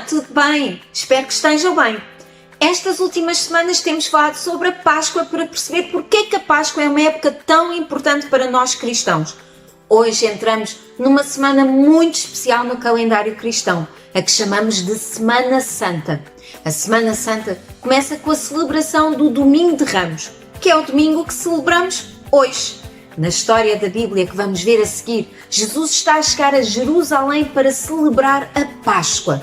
tudo bem? Espero que estejam bem. Estas últimas semanas temos falado sobre a Páscoa para perceber porque é que a Páscoa é uma época tão importante para nós cristãos. Hoje entramos numa semana muito especial no calendário cristão, a que chamamos de Semana Santa. A Semana Santa começa com a celebração do Domingo de Ramos, que é o domingo que celebramos hoje. Na história da Bíblia que vamos ver a seguir, Jesus está a chegar a Jerusalém para celebrar a Páscoa.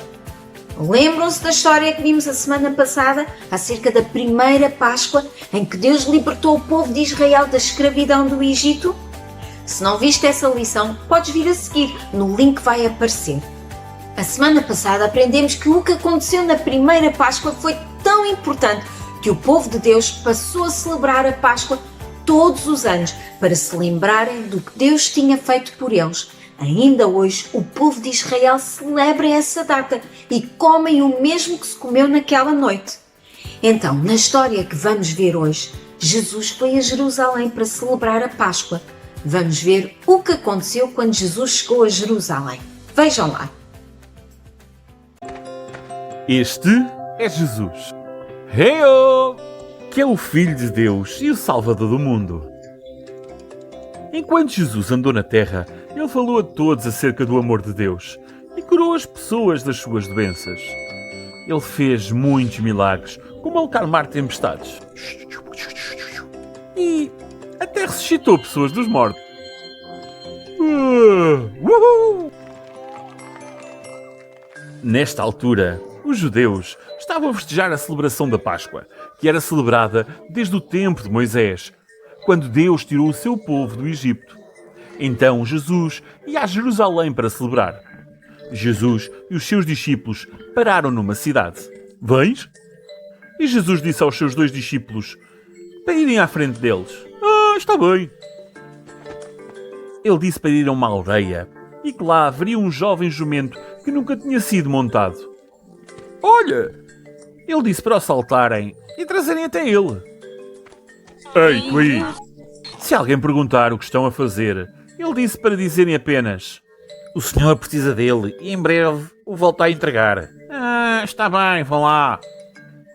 Lembram-se da história que vimos a semana passada acerca da primeira Páscoa em que Deus libertou o povo de Israel da escravidão do Egito? Se não viste essa lição, podes vir a seguir, no link vai aparecer. A semana passada aprendemos que o que aconteceu na primeira Páscoa foi tão importante que o povo de Deus passou a celebrar a Páscoa todos os anos para se lembrarem do que Deus tinha feito por eles. Ainda hoje, o povo de Israel celebra essa data e comem o mesmo que se comeu naquela noite. Então, na história que vamos ver hoje, Jesus foi a Jerusalém para celebrar a Páscoa. Vamos ver o que aconteceu quando Jesus chegou a Jerusalém. Vejam lá. Este é Jesus, Heyo, que é o Filho de Deus e o Salvador do mundo. Enquanto Jesus andou na terra, ele falou a todos acerca do amor de Deus e curou as pessoas das suas doenças. Ele fez muitos milagres, como acalmar tempestades. E até ressuscitou pessoas dos mortos. Nesta altura, os judeus estavam a festejar a celebração da Páscoa, que era celebrada desde o tempo de Moisés, quando Deus tirou o seu povo do Egito. Então Jesus ia a Jerusalém para celebrar. Jesus e os seus discípulos pararam numa cidade. Vens? E Jesus disse aos seus 2 discípulos para irem à frente deles. Está bem. Ele disse para ir a uma aldeia e que lá haveria um jovem jumento que nunca tinha sido montado. Olha! Ele disse para o saltarem e trazerem até ele. Ei, tu aí! Se alguém perguntar o que estão a fazer, ele disse para dizerem apenas: o senhor precisa dele e em breve o volta a entregar. Está bem, vão lá.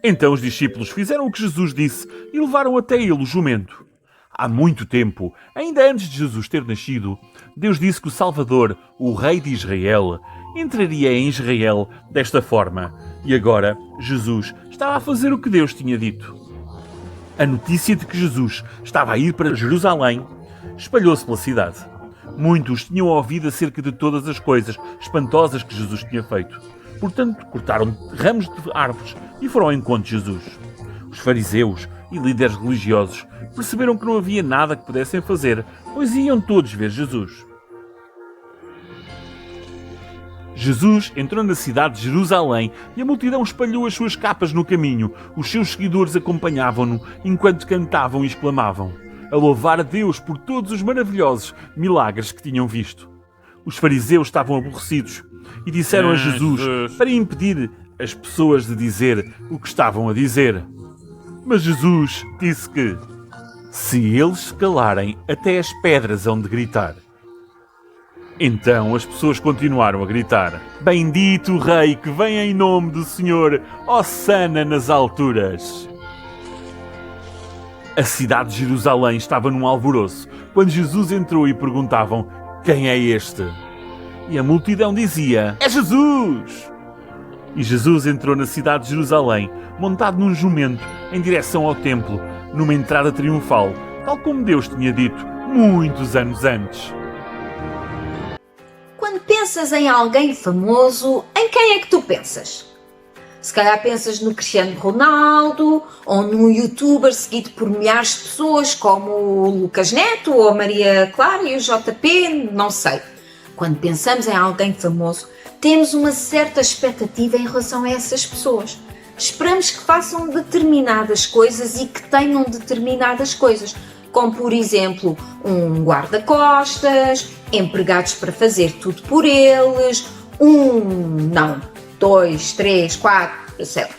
Então os discípulos fizeram o que Jesus disse e levaram até ele o jumento. Há muito tempo, ainda antes de Jesus ter nascido, Deus disse que o Salvador, o Rei de Israel, entraria em Israel desta forma. E agora, Jesus estava a fazer o que Deus tinha dito. A notícia de que Jesus estava a ir para Jerusalém espalhou-se pela cidade. Muitos tinham ouvido acerca de todas as coisas espantosas que Jesus tinha feito. Portanto, cortaram ramos de árvores e foram ao encontro de Jesus. Os fariseus e líderes religiosos perceberam que não havia nada que pudessem fazer, pois iam todos ver Jesus. Jesus entrou na cidade de Jerusalém e a multidão espalhou as suas capas no caminho. Os seus seguidores acompanhavam-no enquanto cantavam e exclamavam, a louvar a Deus por todos os maravilhosos milagres que tinham visto. Os fariseus estavam aborrecidos e disseram a Jesus para impedir as pessoas de dizer o que estavam a dizer. Mas Jesus disse que, se eles se calarem, até as pedras hão de gritar. Então as pessoas continuaram a gritar, bendito o Rei que vem em nome do Senhor, Hosanna nas alturas. A cidade de Jerusalém estava num alvoroço quando Jesus entrou e perguntavam, quem é este? E a multidão dizia, é Jesus! E Jesus entrou na cidade de Jerusalém, montado num jumento, em direção ao templo, numa entrada triunfal, tal como Deus tinha dito muitos anos antes. Quando pensas em alguém famoso, em quem é que tu pensas? Se calhar pensas no Cristiano Ronaldo ou num youtuber seguido por milhares de pessoas como o Lucas Neto ou a Maria Clara e o JP, não sei. Quando pensamos em alguém famoso, temos uma certa expectativa em relação a essas pessoas. Esperamos que façam determinadas coisas e que tenham determinadas coisas, como por exemplo um guarda-costas, empregados para fazer tudo por eles, 2, 3, 4,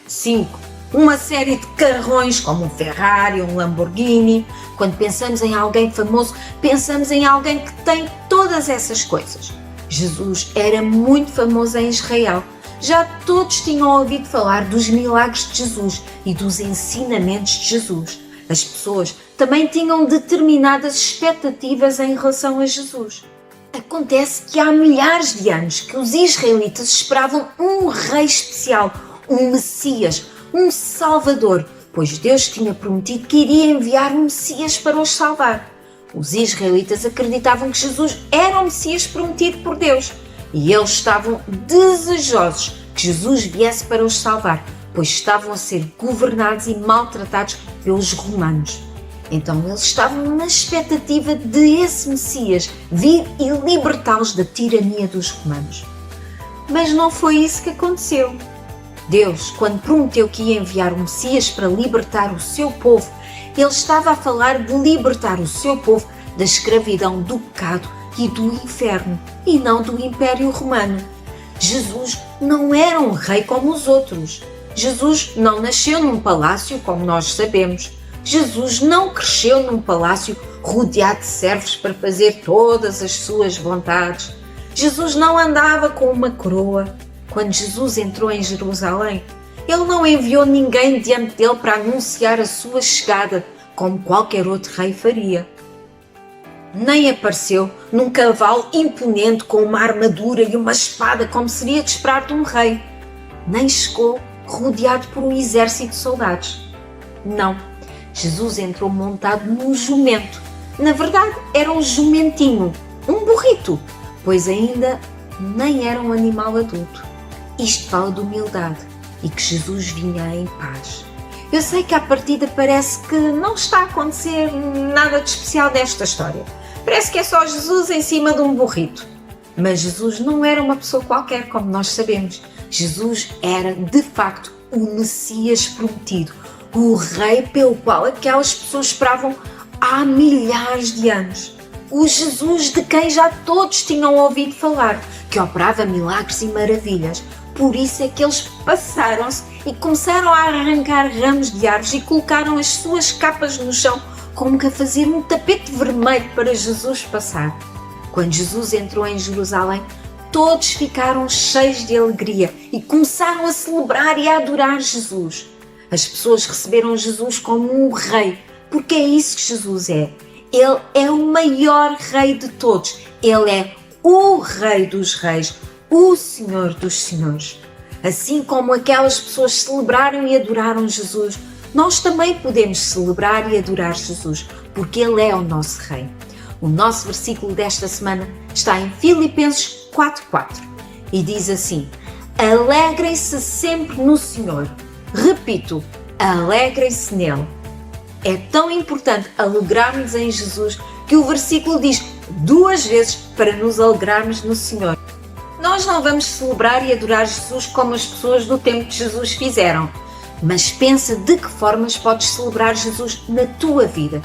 5, uma série de carrões como um Ferrari, um Lamborghini. Quando pensamos em alguém famoso, pensamos em alguém que tem todas essas coisas. Jesus era muito famoso em Israel. Já todos tinham ouvido falar dos milagres de Jesus e dos ensinamentos de Jesus. As pessoas também tinham determinadas expectativas em relação a Jesus. Acontece que há milhares de anos que os israelitas esperavam um rei especial, um Messias, um Salvador, pois Deus tinha prometido que iria enviar um Messias para os salvar. Os israelitas acreditavam que Jesus era o Messias prometido por Deus e eles estavam desejosos que Jesus viesse para os salvar, pois estavam a ser governados e maltratados pelos romanos. Então eles estavam na expectativa de esse Messias vir e libertá-los da tirania dos romanos. Mas não foi isso que aconteceu. Deus, quando prometeu que ia enviar um Messias para libertar o seu povo, ele estava a falar de libertar o seu povo da escravidão do pecado e do inferno, e não do Império Romano. Jesus não era um rei como os outros. Jesus não nasceu num palácio, como nós sabemos. Jesus não cresceu num palácio rodeado de servos para fazer todas as suas vontades. Jesus não andava com uma coroa. Quando Jesus entrou em Jerusalém, ele não enviou ninguém diante dele para anunciar a sua chegada, como qualquer outro rei faria. Nem apareceu num cavalo imponente com uma armadura e uma espada, como seria de esperar de um rei. Nem chegou rodeado por um exército de soldados. Não, Jesus entrou montado num jumento. Na verdade, era um jumentinho, um burrito, pois ainda nem era um animal adulto. Isto fala de humildade e que Jesus vinha em paz. Eu sei que à partida parece que não está a acontecer nada de especial nesta história. Parece que é só Jesus em cima de um burrito. Mas Jesus não era uma pessoa qualquer, como nós sabemos. Jesus era, de facto, o Messias prometido, o rei pelo qual aquelas pessoas esperavam há milhares de anos. O Jesus de quem já todos tinham ouvido falar, que operava milagres e maravilhas. Por isso é que eles passaram-se e começaram a arrancar ramos de árvores e colocaram as suas capas no chão, como que a fazer um tapete vermelho para Jesus passar. Quando Jesus entrou em Jerusalém, todos ficaram cheios de alegria e começaram a celebrar e a adorar Jesus. As pessoas receberam Jesus como um rei, porque é isso que Jesus é. Ele é o maior rei de todos. Ele é o Rei dos Reis, o Senhor dos Senhores. Assim como aquelas pessoas celebraram e adoraram Jesus, nós também podemos celebrar e adorar Jesus, porque Ele é o nosso Rei. O nosso versículo desta semana está em Filipenses 4:4 e diz assim: alegrem-se sempre no Senhor. Repito, alegrem-se nele. É tão importante alegrarmos em Jesus que o versículo diz 2 vezes para nos alegrarmos no Senhor. Nós não vamos celebrar e adorar Jesus como as pessoas do tempo de Jesus fizeram, mas pensa de que formas podes celebrar Jesus na tua vida.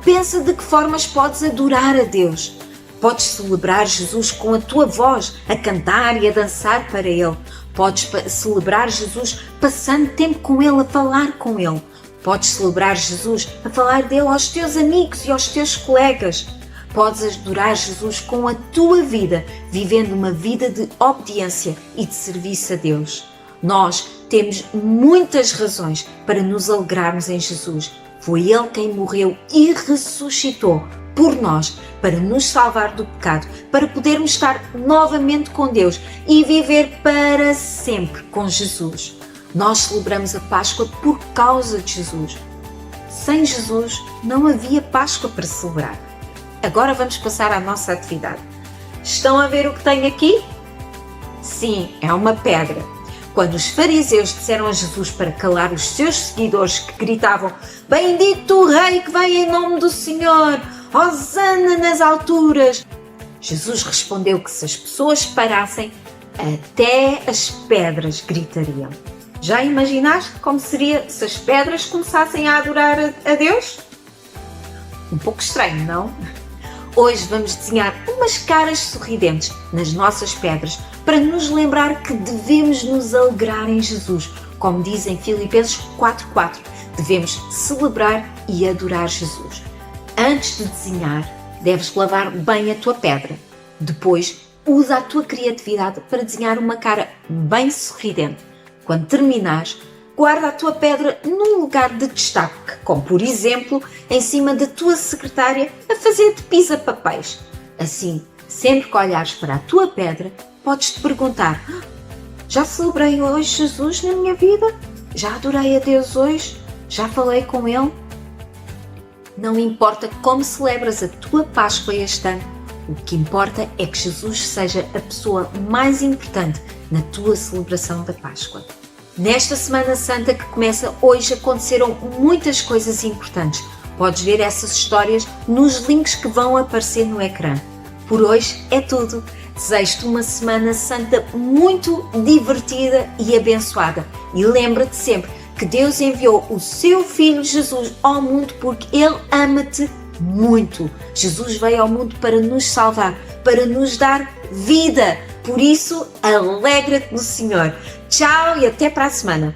Pensa de que formas podes adorar a Deus. Podes celebrar Jesus com a tua voz, a cantar e a dançar para Ele. Podes celebrar Jesus passando tempo com Ele, a falar com Ele. Podes celebrar Jesus a falar dele aos teus amigos e aos teus colegas. Podes adorar Jesus com a tua vida, vivendo uma vida de obediência e de serviço a Deus. Nós temos muitas razões para nos alegrarmos em Jesus. Foi Ele quem morreu e ressuscitou por nós, para nos salvar do pecado, para podermos estar novamente com Deus e viver para sempre com Jesus. Nós celebramos a Páscoa por causa de Jesus. Sem Jesus não havia Páscoa para celebrar. Agora vamos passar à nossa atividade. Estão a ver o que tenho aqui? Sim, é uma pedra. Quando os fariseus disseram a Jesus para calar os seus seguidores que gritavam: bendito o Rei que vem em nome do Senhor, hosana nas alturas, Jesus respondeu que se as pessoas parassem, até as pedras gritariam. Já imaginaste como seria se as pedras começassem a adorar a Deus? Um pouco estranho, não? Hoje vamos desenhar umas caras sorridentes nas nossas pedras para nos lembrar que devemos nos alegrar em Jesus. Como diz em Filipenses 4:4, devemos celebrar e adorar Jesus. Antes de desenhar, deves lavar bem a tua pedra. Depois, Usa a tua criatividade para desenhar uma cara bem sorridente. Quando terminares, guarda a tua pedra num lugar de destaque, como por exemplo, em cima da tua secretária a fazer de pisa-papéis. Assim, sempre que olhares para a tua pedra, podes-te perguntar: já celebrei hoje Jesus na minha vida? Já adorei a Deus hoje? Já falei com Ele? Não importa como celebras a tua Páscoa este ano, o que importa é que Jesus seja a pessoa mais importante na tua celebração da Páscoa. Nesta Semana Santa que começa hoje aconteceram muitas coisas importantes. Podes ver essas histórias nos links que vão aparecer no ecrã. Por hoje é tudo. Desejo-te uma Semana Santa muito divertida e abençoada. E lembra-te sempre que Deus enviou o seu Filho Jesus ao mundo porque Ele ama-te muito. Jesus veio ao mundo para nos salvar, para nos dar vida. Por isso, alegra-te no Senhor. Tchau e até para a semana.